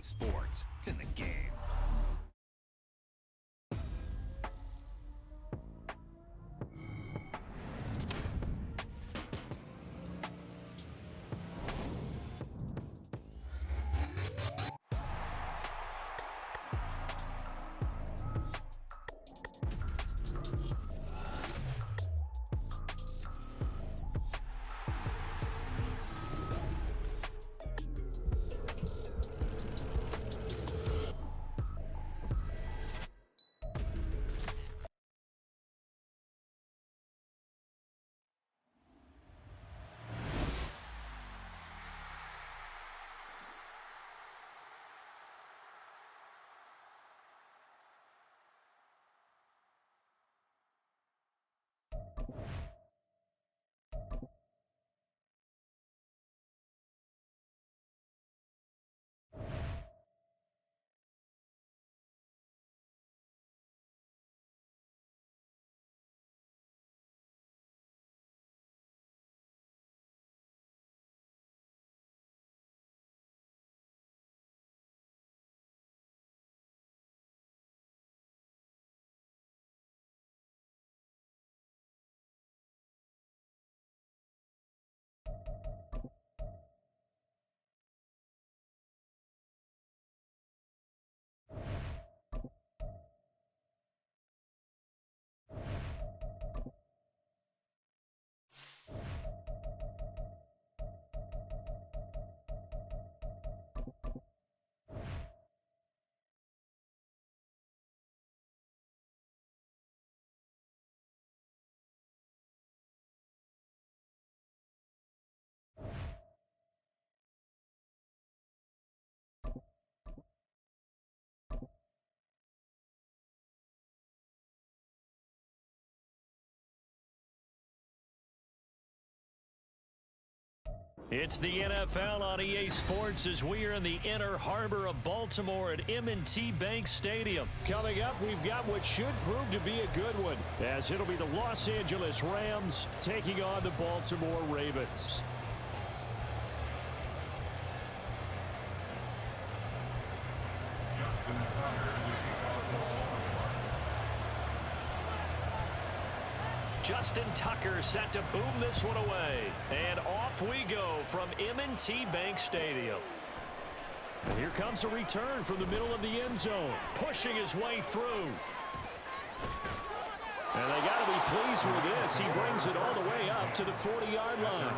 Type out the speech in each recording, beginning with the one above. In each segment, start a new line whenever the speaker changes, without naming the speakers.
sports. It's in the game.
It's the NFL on EA Sports as we are in the inner harbor of Baltimore at M&T Bank Stadium. Coming up, we've got what should prove to be a good one, as it'll be the Los Angeles Rams taking on the Baltimore Ravens. Justin Tucker set to boom this one away. And off we go from M&T Bank Stadium. And here comes a return from the middle of the end zone. Pushing his way through. And they got to be pleased with this. He brings it all the way up to the 40-yard line.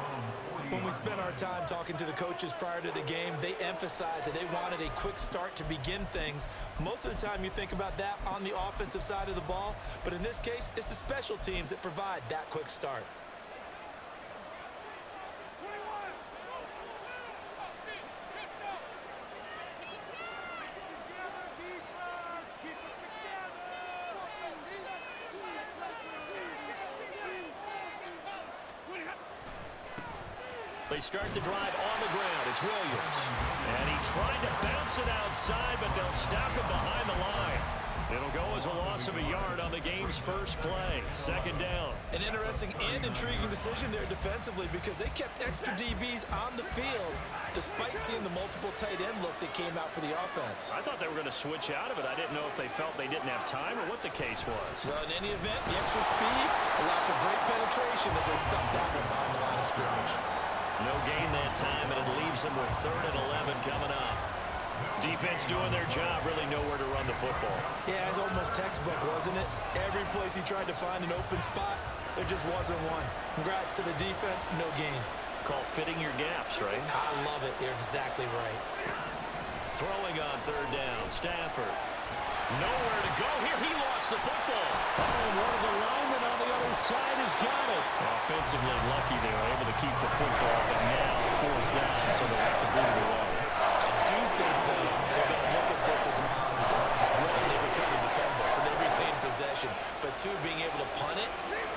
When we spent our time talking to the coaches prior to the game, they emphasized that they wanted a quick start to begin things. Most of the time you think about that on the offensive side of the ball, but in this case, it's the special teams that provide that quick start.
They start the drive on the ground. It's Williams. And he tried to bounce it outside, but they'll stop him behind the line. It'll go as a loss of a yard on the game's first play. Second down.
An interesting and intriguing decision there defensively because they kept extra DBs on the field despite seeing the multiple tight end look that came out for the offense.
I thought they were going to switch out of it. I didn't know if they felt they didn't have time or what the case was.
Well, in any event, the extra speed allowed for great penetration as they stuffed that one behind the line of scrimmage.
No gain that time, and it leaves them with 3rd and 11 coming up. Defense doing their job, really nowhere to run the football.
Yeah, it's almost textbook, wasn't it? Every place he tried to find an open spot, there just wasn't one. Congrats to the defense, no gain.
Called fitting your gaps, right?
I love it. You're exactly right.
Throwing on 3rd down, Stafford. Nowhere to go here. He lost the football. Oh, and one of the linemen on the other side has got it. Offensively lucky they were able to keep the football, but now 4th down, so they'll have to boot it away.
I do think, though, they're going to look at this as a positive. One, they recovered the fumble, so they retained possession. But two, being able to punt it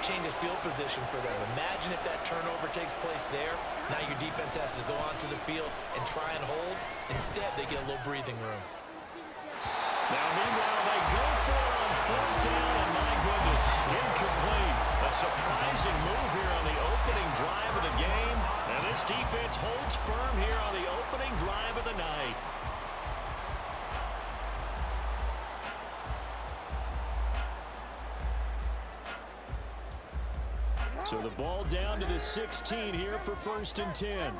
changes field position for them. Imagine if that turnover takes place there. Now your defense has to go onto the field and try and hold. Instead, they get a little breathing room.
Now, meanwhile, they go for it on 4th down, and my goodness, incomplete. A surprising move here on the opening drive of the game, and this defense holds firm here on the opening drive of the night. So the ball down to the 16 here for 1st and 10.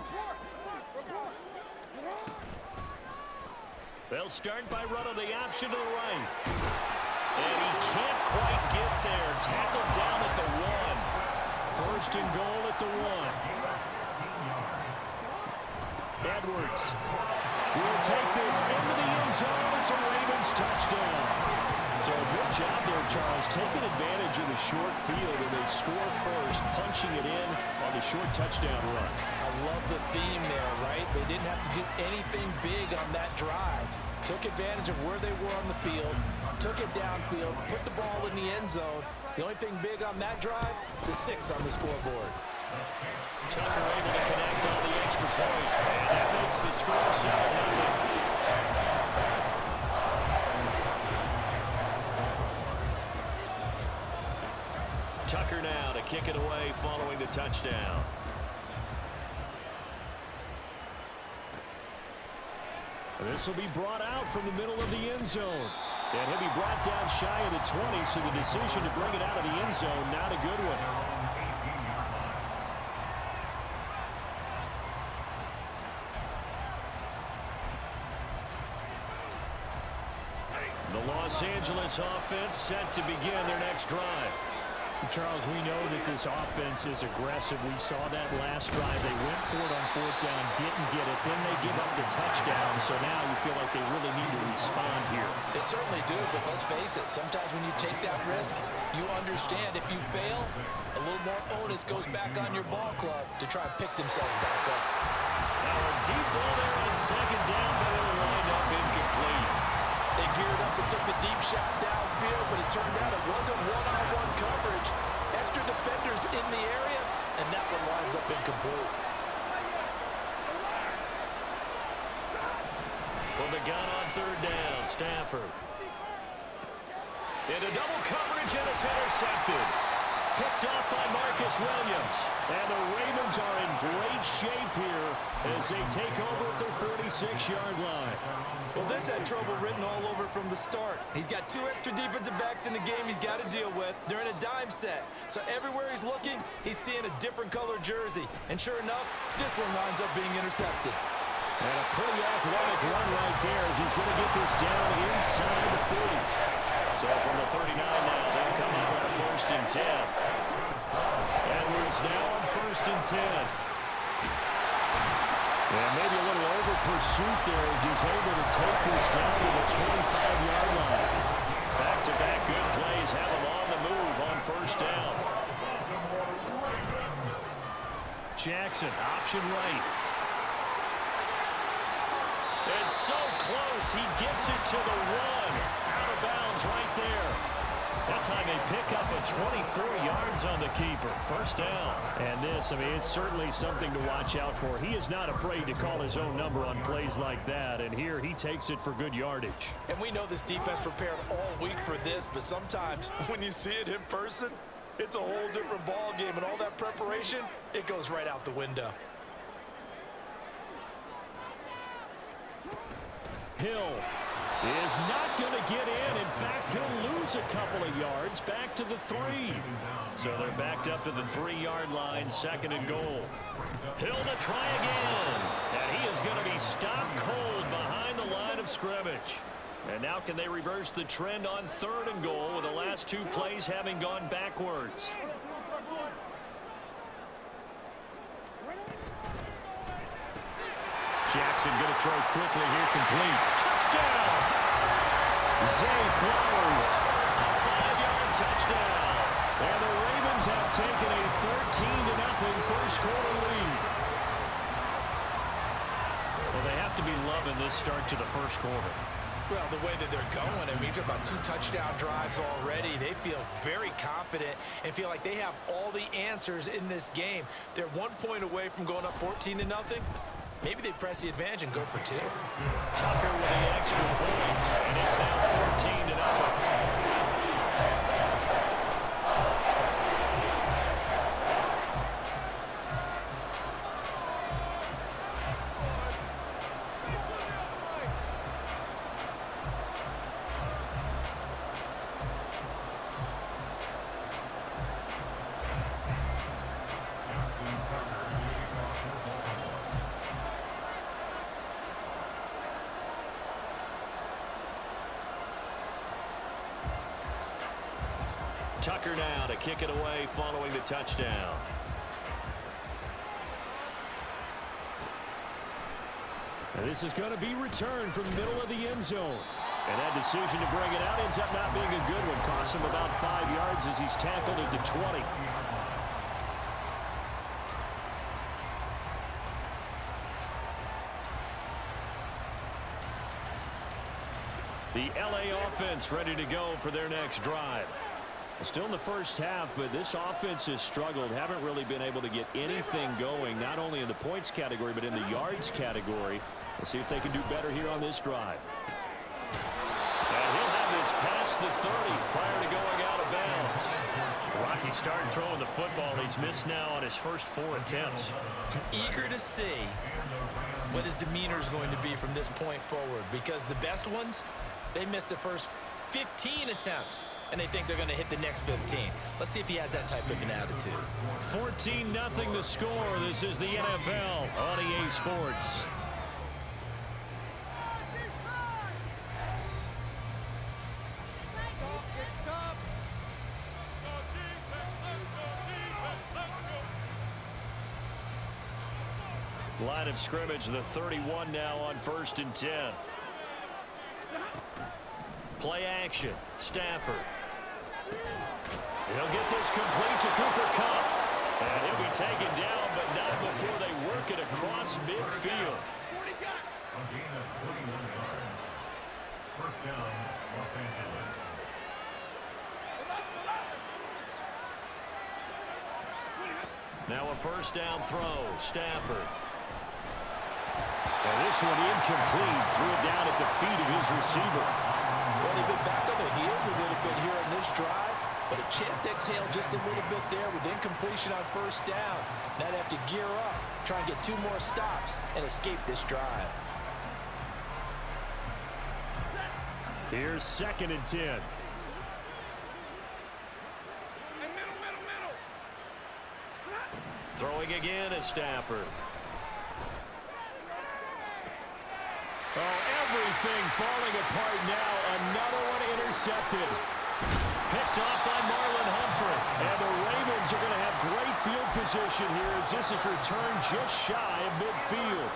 They'll start by running the option to the right. And he can't quite get there. Tackled down at the 1. 1st and goal at the 1. Edwards will take this into the end zone. It's a Ravens touchdown. So a good job there, Charles, taking advantage of the short field, and they score first, punching it in on the short touchdown run.
I love the theme there, right? They didn't have to do anything big on that drive. Took advantage of where they were on the field, took it downfield, put the ball in the end zone. The only thing big on that drive, the 6 on the scoreboard.
Tucker able to connect on the extra point, and that makes the score 7-0. Tucker now to kick it away following the touchdown. And this will be brought out from the middle of the end zone. And he'll be brought down shy of the 20, so the decision to bring it out of the end zone, not a good one. The Los Angeles offense set to begin their next drive.
Charles, we know that this offense is aggressive. We saw that last drive. They went for it on 4th down, didn't get it. Then they give up the touchdown. So now you feel like they really need to respond here.
They certainly do, but let's face it. Sometimes when you take that risk, you understand if you fail, a little more onus goes back on your ball club to try and pick themselves back up.
Now a deep ball there on 2nd down, but it'll wind up incomplete.
They geared up and took the deep shot downfield, but it turned out it wasn't one-on-one coverage. Extra defenders in the area, and that one winds up incomplete.
From the gun on 3rd down, Stafford. Into double coverage, and it's intercepted. Picked off by Marcus Williams. And the Ravens are in great shape here as they take over at their 46-yard line.
Well, this had trouble written all over from the start. He's got 2 extra defensive backs in the game he's got to deal with. They're in a dime set. So everywhere he's looking, he's seeing a different color jersey. And sure enough, this one winds up being intercepted.
And a pretty athletic run right there as he's going to get this down inside the 40. So from the 39 now, they'll come up on 1st and 10. Edwards now on 1st and 10. And maybe a little over pursuit there as he's able to take this down to the 25-yard line. Back-to-back good plays have him on the move on 1st down. Jackson, option right. It's so close, he gets it to the 1. Out of bounds right there. That time they pick up a 24 yards on the keeper. 1st down. And this, I mean, it's certainly something to watch out for. He is not afraid to call his own number on plays like that. And here he takes it for good yardage.
And we know this defense prepared all week for this, but sometimes when you see it in person, it's a whole different ball game. And all that preparation, it goes right out the window.
Hill is not going to get in. In fact, he'll lose a couple of yards back to the 3. So they're backed up to the 3-yard line, 2nd and goal. Hill to try again. And he is going to be stopped cold behind the line of scrimmage. And now can they reverse the trend on 3rd and goal with the last 2 plays having gone backwards? Jackson going to throw quickly here, complete. Touchdown! Zay Flowers, a 5-yard touchdown. And the Ravens have taken a 13-0 first-quarter lead. Well, they have to be loving this start to the first quarter.
Well, the way that they're going, I mean, you're talking about 2 touchdown drives already. They feel very confident and feel like they have all the answers in this game. They're 1 point away from going up 14-0. Maybe they press the advantage and go for 2.
Tucker with the extra point, and it's now 14-0. Tucker now to kick it away following the touchdown.
And this is going to be returned from the middle of the end zone. And that decision to bring it out ends up not being a good one. Costs him about 5 yards as he's tackled at the 20. The LA offense ready to go for their next drive. Still in the first half, but this offense has struggled. Haven't really been able to get anything going, not only in the points category, but in the yards category. We'll see if they can do better here on this drive.
And he'll have this past the 30 prior to going out of bounds.
Rocky started throwing the football. He's missed now on his first 4 attempts.
I'm eager to see what his demeanor is going to be from this point forward, because the best ones, they missed the first 15 attempts, and they think they're going to hit the next 15. Let's see if he has that type of an attitude.
14-0 the score. This is the NFL on EA Sports. Line of scrimmage, the 31 now on 1st and 10. Play action. Stafford. He'll get this complete to Cooper Kupp. And he'll be taken down, but not before they work it across midfield.
First down, Los Angeles.
Now a first down throw. Stafford.
And this one incomplete. Threw it down at the feet of his receiver.
Well, they've been back on their heels a little bit here on this drive, but a chance to exhale just a little bit there with incompletion on first down. Now they have to gear up, try and get 2 more stops, and escape this drive.
Here's 2nd and 10.
Throwing again is Stafford.
Oh, everything falling apart now. Another one intercepted. Picked off by Marlon Humphrey. And the Ravens are going to have great field position here as this is returned just shy of midfield.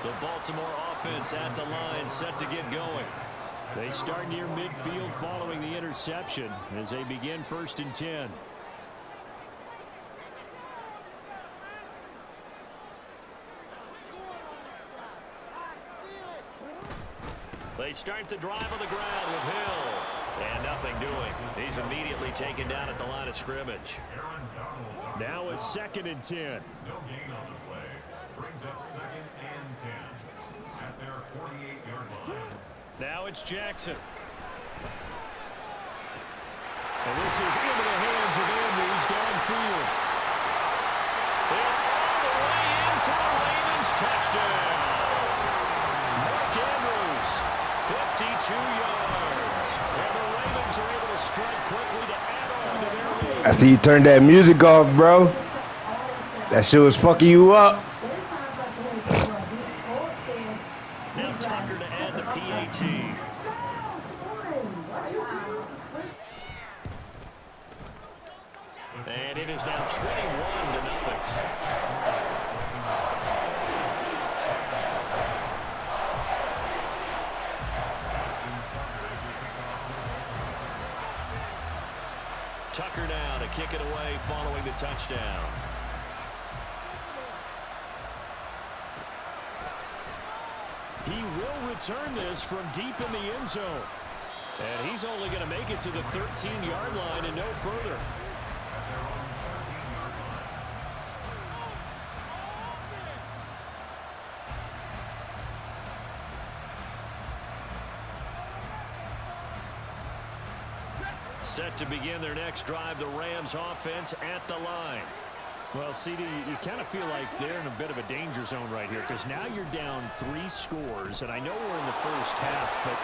The Baltimore offense at the line, set to get going.
They start near midfield following the interception as they begin 1st and 10.
They start the drive on the ground with Hill. And nothing doing. He's immediately taken down at the line of scrimmage.
Now a 2nd and 10.
No gain on the play. Brings up 2nd and 10 at their 48-yard line.
Now it's Jackson.
And this is into the hands of Andrews downfield.
And all the way in for a Ravens touchdown. Mark Andrews, 52 yards. And the Ravens are able to strike quickly to add on to their lead.
I see you turned that music off, bro. That shit was fucking you up.
Now Tucker to add the PAT. And it is now 21-0. Tucker now to kick it away following the touchdown.
He will return this from deep in the end zone. And he's only going to make it to the 13-yard line and no further.
Set to begin their next drive, the Rams offense at the line.
Well, CD, you kind of feel like they're in a bit of a danger zone right here because now you're down 3 scores, and I know we're in the first half, but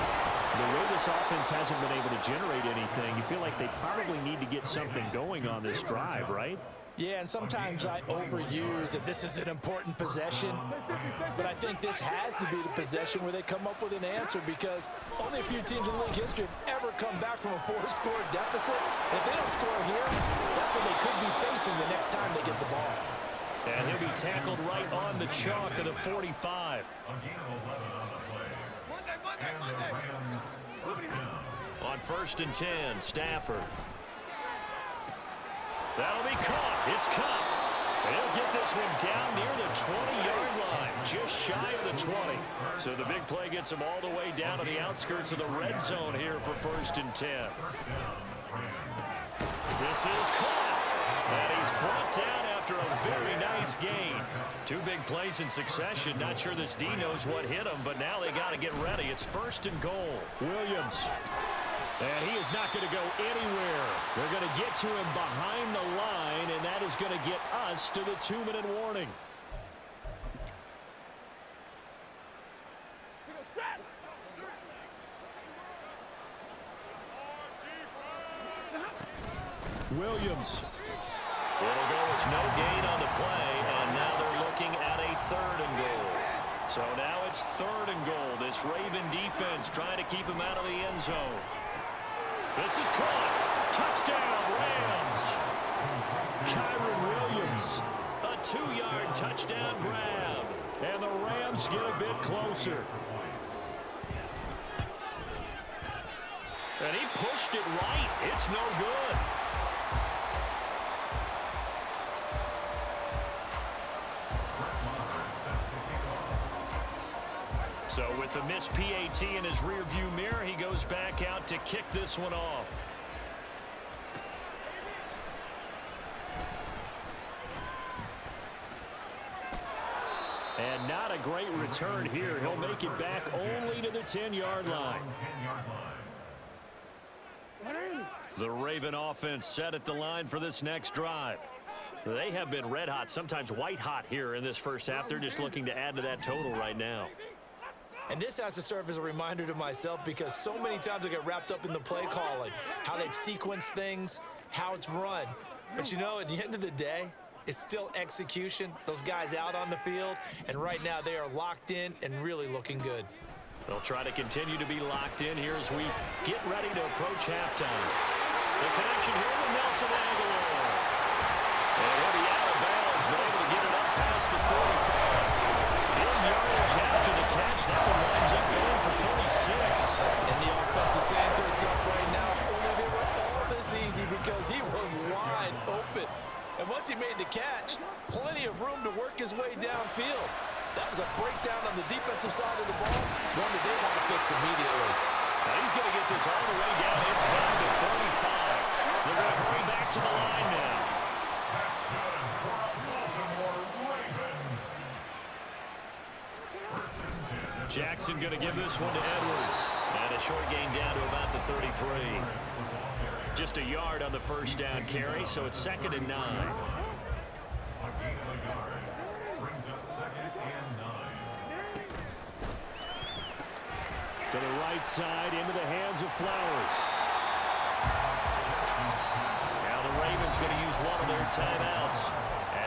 the way this offense hasn't been able to generate anything, you feel like they probably need to get something going on this drive, right?
Yeah, and sometimes I overuse that this is an important possession, but I think this has to be the possession where they come up with an answer because only a few teams in league history have ever come back from a 4-score deficit. And if they don't score here, that's what they could be facing the next time they get the ball.
And he'll be tackled right on the chalk of the 45. On 1st and 10, Stafford. That'll be caught. It's caught. And he'll get this one down near the 20-yard line, just shy of the 20. So the big play gets him all the way down to the outskirts of the red zone here for 1st and 10. This is caught. And he's brought down after a very nice gain. 2 big plays in succession. Not sure this D knows what hit him, but now they got to get ready. It's 1st and goal. Williams. And he is not going to go anywhere. They're going to get to him behind the line, and that is going to get us to the 2-minute warning. Williams. It'll go as no gain on the play, and now they're looking at a 3rd and goal. So now it's 3rd and goal. This Raven defense trying to keep him out of the end zone. This is caught. Touchdown, Rams. Kyron Williams. A 2-yard touchdown grab. And the Rams get a bit closer. And he pushed it right. It's no good. So with the missed PAT in his rearview mirror, he goes back out to kick this one off. And not a great return here. He'll make it back only to the 10-yard line. The Raven offense set at the line for this next drive. They have been red hot, sometimes white hot here in this first half. They're just looking to add to that total right now.
And this has to serve as a reminder to myself because so many times I get wrapped up in the play calling, how they've sequenced things, how it's run. But, you know, at the end of the day, it's still execution. Those guys out on the field, and right now they are locked in and really looking good.
They'll try to continue to be locked in here as we get ready to approach halftime. The connection here with Nelson Aguilar. And he'll be out of bounds, but able to get it up past the 45. Good yardage after the catch. That one winds up going for 36.
And the offense is saying to itself right now, only they were all this easy because he was wide open. And once he made the catch, plenty of room to work his way downfield. That was a breakdown on the defensive side of the ball, one that they want to fix immediately.
Now he's going to get this all the way down inside the 35. They're going to hurry back to the line now.
That's good for a Baltimore Raven.
Jackson going to give this one to Edwards. And a short gain down to about the 33. Just a yard on the first down carry, so it's 2nd and 9.
A gain of a yard brings up 2nd and 9.
To the right side, into the hands of Flowers. Now the Ravens going to use one of their timeouts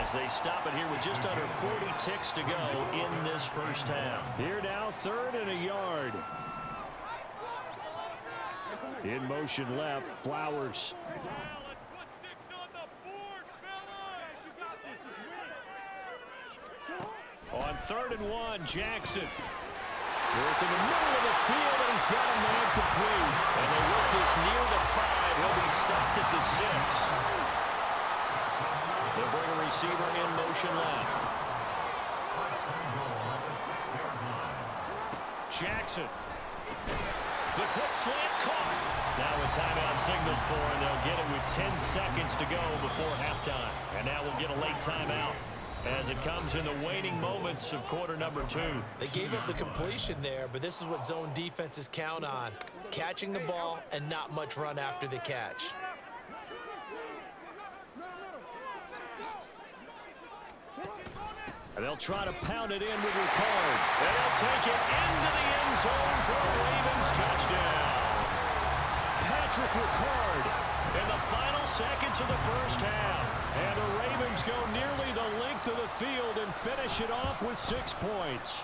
as they stop it here with just under 40 ticks to go in this first half. Here now, 3rd and a yard. In motion left, Flowers. On 3rd and 1, Jackson. Work in the middle of the field, and he's got a man complete. And they work this near the 5. He'll be stopped at the 6. They'll bring a receiver in motion left. Jackson. The quick slant caught. Now a timeout signaled for, and they'll get it with 10 seconds to go before halftime. And now we'll get a late timeout as it comes in the waning moments of quarter number 2.
They gave up the completion there, but this is what zone defenses count on. Catching the ball and not much run after the catch.
And they'll try to pound it in with Ricard. And they'll take it into the end zone for a Ravens touchdown. Patrick Ricard in the final seconds of the first half. And the Ravens go nearly the length of the field and finish it off with 6 points.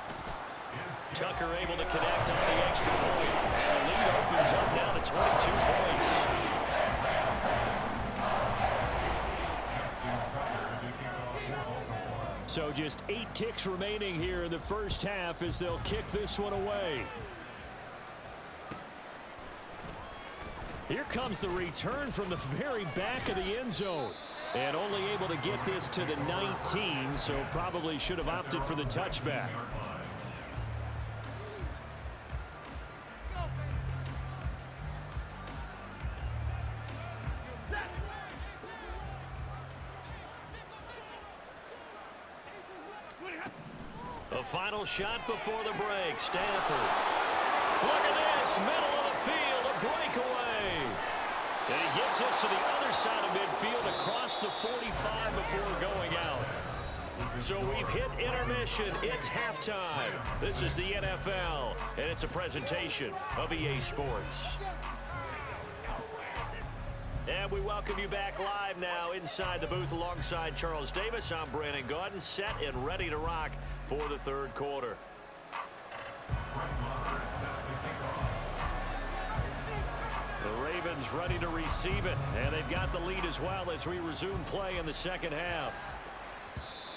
Tucker able to connect on the extra point. And the lead opens up now to 22 points. So just 8 ticks remaining here in the first half as they'll kick this one away. Here comes the return from the very back of the end zone. And only able to get this to the 19, so probably should have opted for the touchback. The final shot before the break. Stafford. Look at this. Middle of the field. A breakaway. And he gets us to the other side of midfield across the 45 before going out. So we've hit intermission. It's halftime. This is the NFL, and it's a presentation of EA Sports. And we welcome you back live now inside the booth alongside Charles Davis. I'm Brandon Gaudin, set and ready to rock for the third quarter. The Ravens ready to receive it, and they've got the lead as well as we resume play in the second half.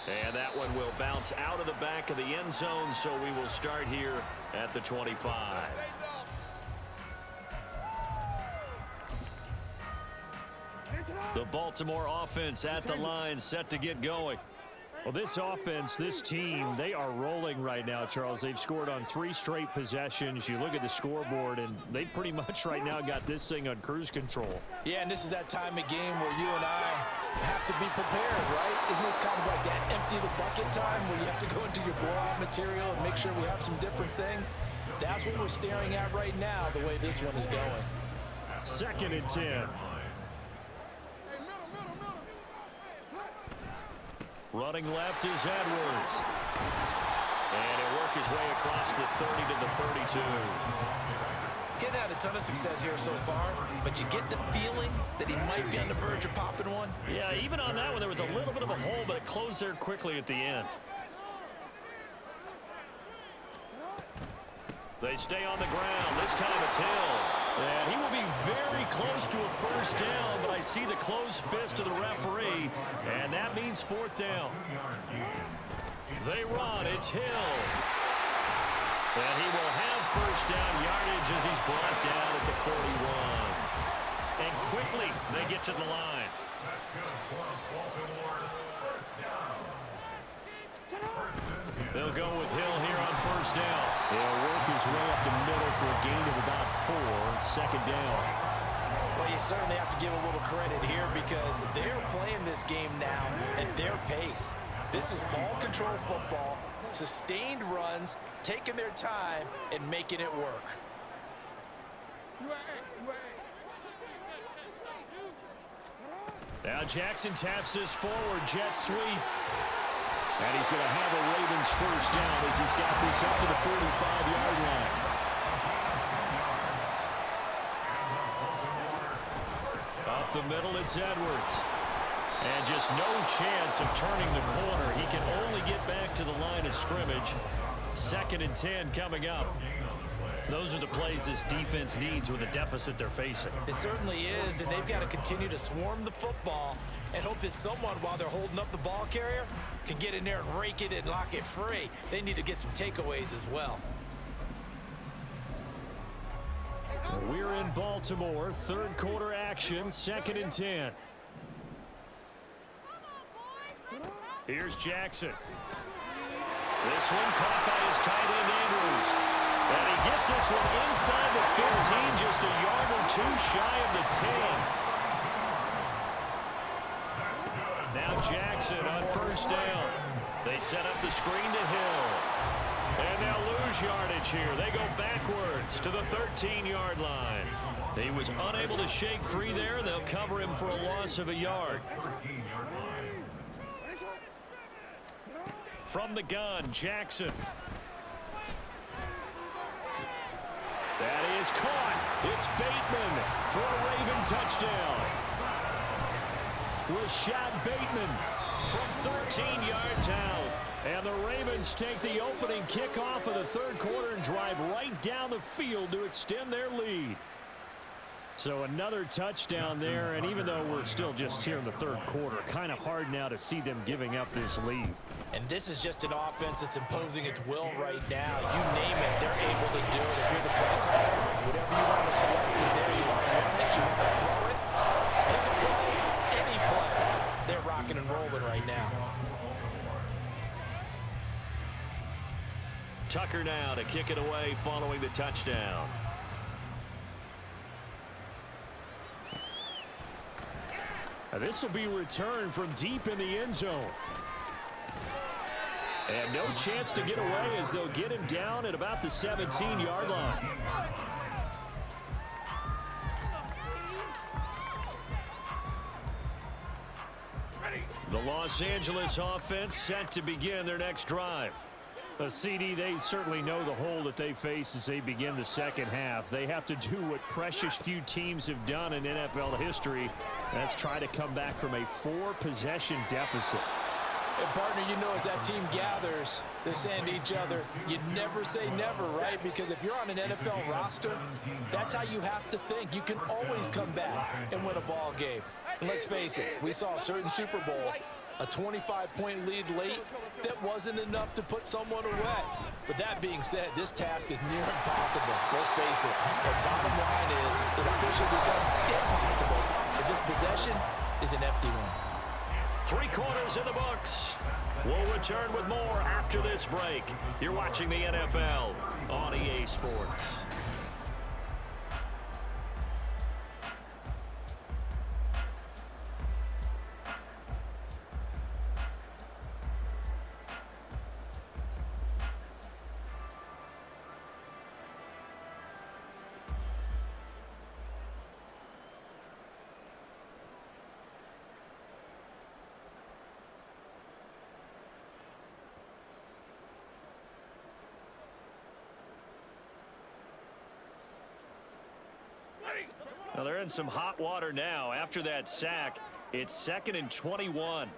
And that one will bounce out of the back of the end zone, so we will start here at the 25. The Baltimore offense at the line, set to get going. Well, this offense, this team, they are rolling right now, Charles. They've scored on 3 straight possessions. You look at the scoreboard, and they pretty much right now got this thing on cruise control.
Yeah, and this is that time of game where you and I have to be prepared, right? Isn't this kind of like that empty the bucket time where you have to go into your blowout material and make sure we have some different things? That's what we're staring at right now, the way this one is going.
2nd and 10. Running left is Edwards. And he'll work his way across the 30 to the 32.
Getting had a ton of success here so far, but you get the feeling that he might be on the verge of popping one.
Yeah, even on that one, there was a little bit of a hole, but it closed there quickly at the end. They stay on the ground. This time it's Hill. And he will be very close to a first down, but I see the closed fist of the referee, and that means 4th down. They run. It's Hill. And he will have first down yardage as he's brought down at the 41. And quickly, they get to the line. They'll go with Hill here on first down. He'll work his way up the middle for a gain of about 4. 2nd down.
Well, you certainly have to give a little credit here because they're playing this game now at their pace. This is ball control football, sustained runs, taking their time, and making it work.
Now Jackson taps this forward, jet sweep. And he's going to have a Ravens first down as he's got this up to the 45-yard line. Up the middle, it's Edwards. And just no chance of turning the corner. He can only get back to the line of scrimmage. 2nd and 10 coming up. Those are the plays this defense needs with the deficit they're facing.
It certainly is, and they've got to continue to swarm the football and hope that someone, while they're holding up the ball carrier, can get in there and rake it and lock it free. They need to get some takeaways as well.
We're in Baltimore, 3rd quarter action, 2nd and 10. Here's Jackson. This one caught by his tight end Andrews. And he gets this one inside the 15, just a yard or 2 shy of the 10. Now Jackson on first down. They set up the screen to Hill. And they'll lose yardage here. They go backwards to the 13-yard line. He was unable to shake free there. They'll cover him for a loss of a yard. From the gun, Jackson. That is caught. It's Bateman for a Raven touchdown. Rashad Bateman from 13 yards out. And the Ravens take the opening kickoff of the third quarter and drive right down the field to extend their lead. So another touchdown there, and even though we're still just here in the third quarter, kind of hard now to see them giving up this lead.
And this is just an offense that's imposing its will right now. You name it, they're able to do it. If you're the play caller, whatever you want to select is there. You want to run it, you want to throw it, pick a play, any play. They're rocking and rolling right now.
Tucker now to kick it away following the touchdown. This will be returned from deep in the end zone. And no chance to get away as they'll get him down at about the 17-yard line. The Los Angeles offense set to begin their next drive. CD, they certainly know the hole that they face as they begin the second half. They have to do what precious few teams have done in NFL history. That's try to come back from a 4-possession deficit.
And partner, you know, as that team gathers, they're saying to each other, you never say never, right? Because if you're on an NFL roster, that's how you have to think. You can always come back and win a ball game. And let's face it, we saw a certain Super Bowl, a 25-point lead late that wasn't enough to put someone away. But that being said, this task is near impossible. Let's face it. The bottom line is it officially becomes impossible if this possession is an empty one.
3 quarters in the books. We'll return with more after this break. You're watching the NFL on EA Sports. Now they're in some hot water now. After that sack, it's 2nd and 21.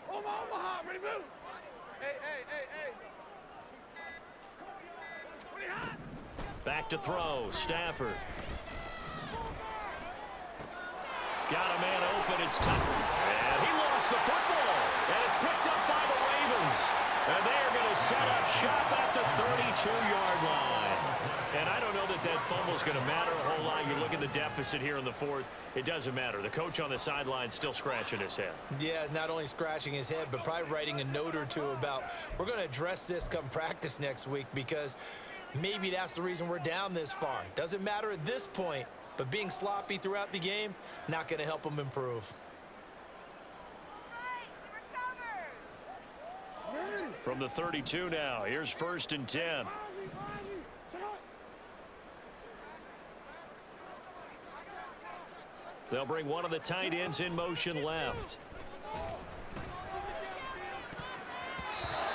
Omaha, ready move. Hey.
Back to throw, Stafford. Got a man open, it's Tucker. And he lost the football. And it's picked up by the Ravens. And they're going to set up shop at the 32-yard line. And I don't know that that fumble is going to matter a whole lot. You look at the deficit here in the fourth. It doesn't matter. The coach on the sideline still scratching his head.
Yeah, not only scratching his head, but probably writing a note or two about we're going to address this come practice next week because maybe that's the reason we're down this far. Doesn't matter at this point, but being sloppy throughout the game, not going to help them improve.
From the 32 now, here's 1st and 10. They'll bring one of the tight ends in motion left.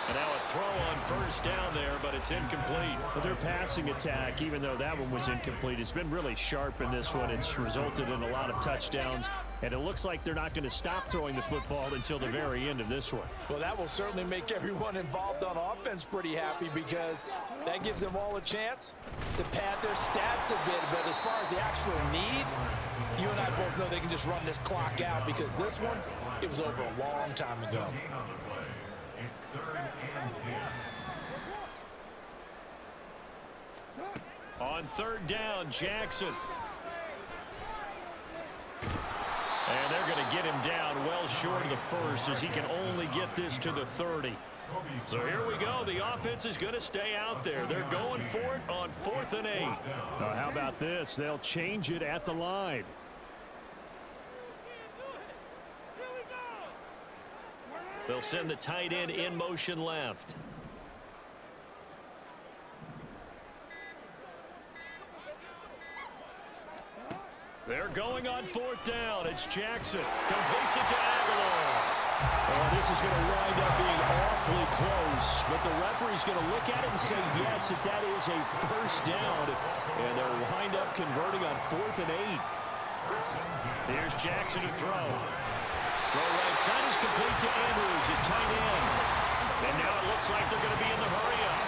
And now a throw on 1st down there, but it's incomplete.
But their passing attack, even though that one was incomplete, has been really sharp in this one. It's resulted in a lot of touchdowns, and it looks like they're not going to stop throwing the football until the very end of this one.
Well, that will certainly make everyone involved on offense pretty happy because that gives them all a chance to pad their stats a bit. But as far as the actual need, you and I both know they can just run this clock out because this one, it was over a long time ago.
It's 3rd and 10.
On 3rd down, Jackson. And they're going to get him down well short of the 1st as he can only get this to the 30. So here we go. The offense is going to stay out there. They're going for it on 4th and 8.
Now, how about this? They'll change it at the line.
They'll send the tight end in motion left. They're going on 4th down. It's Jackson. Completes it to Aguilar.
Oh, this is going to wind up being awfully close, but the referee's going to look at it and say, yes, that is a 1st down. And they'll wind up converting on 4th and 8.
Here's Jackson to throw. Throw right side is complete to Andrews, his tight end. And Looks like they're going to be in the hurry-up.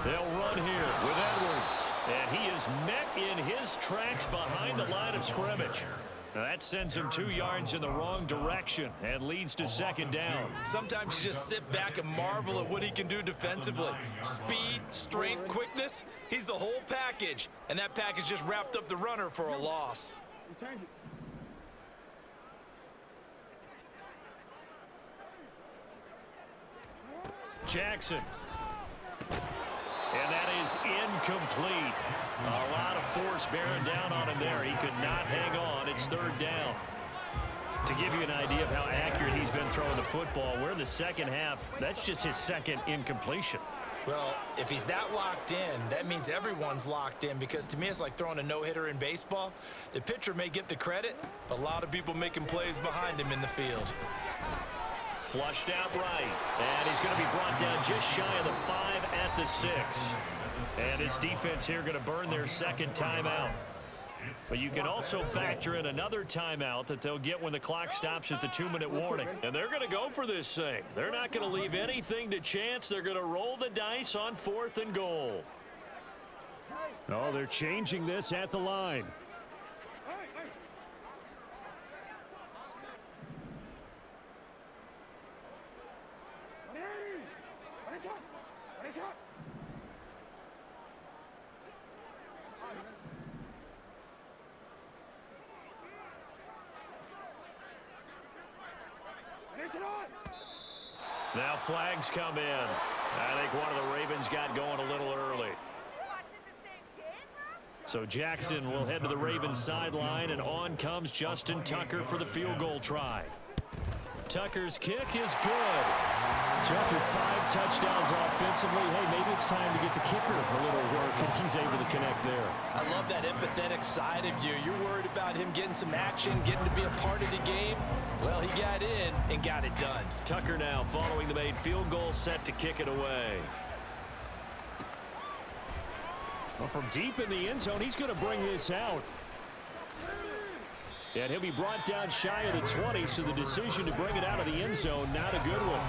They'll run here with Edwards. And he is met in his tracks behind the line of scrimmage. Now that sends him 2 yards in the wrong direction and leads to second down.
Sometimes you just sit back and marvel at what he can do defensively. Speed, strength, quickness, he's the whole package. And that package just wrapped up the runner for a loss.
Jackson. And that is incomplete. A lot of force bearing down on him there. He could not hang on. It's third down. To give you an idea of how accurate he's been throwing the football, we're in the second half. That's just his second incompletion.
Well, if he's that locked in, that means everyone's locked in, because to me it's like throwing a no-hitter in baseball. The pitcher may get the credit, but a lot of people making plays behind him in the field.
Flushed out right, and he's going to be brought down just shy of the 5 at the 6. And his defense here going to burn their second timeout. But you can also factor in another timeout that they'll get when the clock stops at the 2-minute warning. And they're going to go for this thing. They're not going to leave anything to chance. They're going to roll the dice on 4th and goal.
Oh, they're changing this at the line.
Now flags come in. I think one of the Ravens got going a little early. So Jackson will head to the Ravens sideline, and on comes Justin Tucker for the field goal try. Tucker's kick is good. So after 5 touchdowns offensively, hey, maybe it's time to get the kicker a little work, and he's able to connect there.
I love that empathetic side of you. You're worried about him getting some action, getting to be a part of the game. Well, he got in and got it done.
Tucker now following the made field goal, set to kick it away.
Well, from deep in the end zone, he's going to bring this out. And he'll be brought down shy of the 20, so the decision to bring it out of the end zone, not a good one.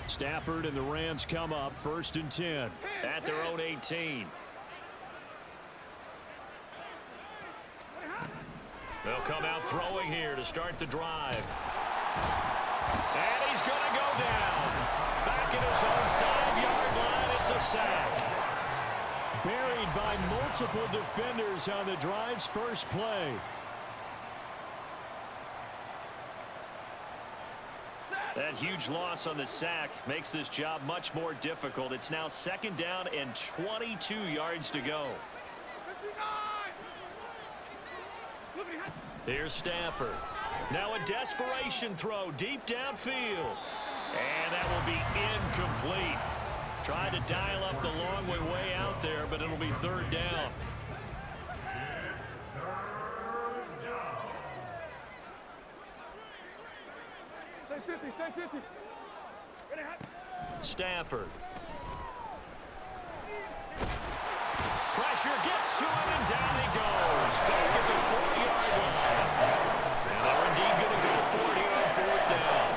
Stafford and the Rams come up 1st and 10
at their own 18. They'll come out throwing here to start the drive. And he's going to go down. Back at his own 5-yard line, it's a sack.
Buried by multiple defenders on the drive's first play.
That huge loss on the sack makes this job much more difficult. It's now 2nd down and 22 yards to go. Here's Stafford. Now a desperation throw deep downfield. And that will be incomplete. Tried to dial up the long way out there, but it'll be 3rd down. Stafford. Pressure gets to him, and down he goes. Back at the 4-yard line. And they're indeed going to go for it here on 4th down.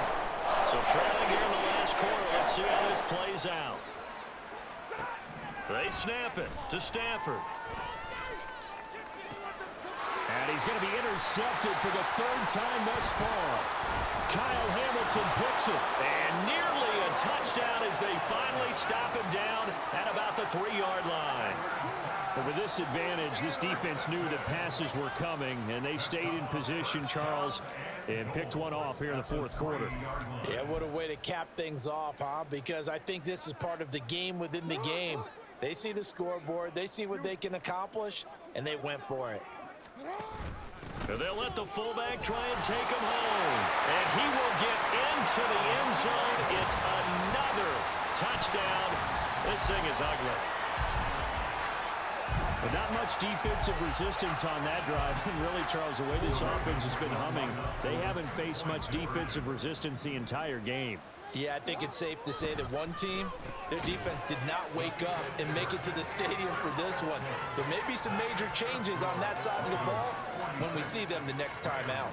So trailing here in the last quarter. Let's see how this plays out. They snap it to Stafford.
And he's going to be intercepted for the 3rd time thus far. Kyle Hamilton picks it.
And nearly a touchdown as they finally stop him down at about the 3-yard line.
But with this advantage, this defense knew that passes were coming, and they stayed in position, Charles, and picked one off here in the 4th quarter.
Yeah, what a way to cap things off, huh? Because I think this is part of the game within the game. They see the scoreboard, they see what they can accomplish, and they went for it.
They'll let the fullback try and take him home. And he will get into the end zone. It's another touchdown. This thing is ugly.
But not much defensive resistance on that drive. And really, Charles, the way this offense has been humming, they haven't faced much defensive resistance the entire game.
Yeah, I think it's safe to say that one team, their defense did not wake up and make it to the stadium for this one. There may be some major changes on that side of the ball when we see them the next time out.